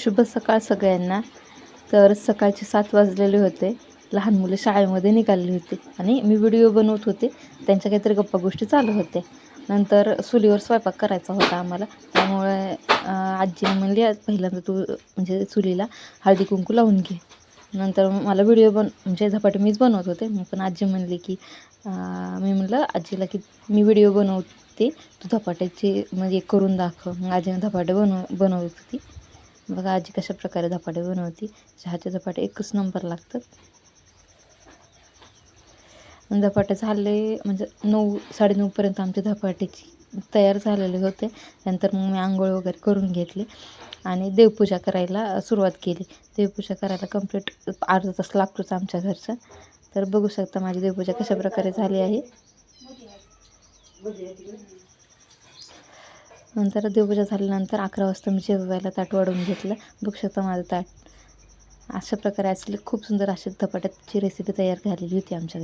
शुभ सकाळ सगळ्यांना. तर सकाळचे 7 वाजलेले होते. लहान मुले शाळेमध्ये निघालेली होती आणि मी व्हिडिओ बनवत होते. त्यांच्या काहीतरी गप्पा गोष्टी चालू होत्या. नंतर चुलीवर स्वयंपाक करायचा होता आम्हाला. त्यामुळे आजीने म्हणली, "आज पहिल्यांदा तू म्हणजे चुलीला हळदी कुंकू लावून घे." नंतर मला व्हिडिओ म्हणजे धपाटे मीच बनवत होते. मग पण आजी म्हणली की मी म्हटलं आजीला की मी व्हिडिओ बनवते, तू धपाट्याची म्हणजे करून दाखव. मग आजीने धपाटे बनवत होती. बघा आजी कशा प्रकारे धपाटे बनवते. चहाचे धपाटे एकच नंबर लागतात. धपाटे झाले म्हणजे 9 9:30पर्यंत आमचे धपाट्याची तयार झालेले होते. नंतर मग मी आंघोळ वगैरे करून घेतली आणि देवपूजा करायला सुरुवात केली. देवपूजा करायला कंप्लीट अर्धा तास लागतोच आमच्या घरचा. तर बघू शकता माझी देवपूजा कशा प्रकारे झाली आहे. नंतर देवपूजा झाल्यानंतर 11 वाजता मी जेवायला ताट वाढून घेतलं. बघू शकता माझं ताट. अशा प्रकारे असले खूप सुंदर अशी धपाट्याची रेसिपी तयार झालेली होती आमच्या घरी.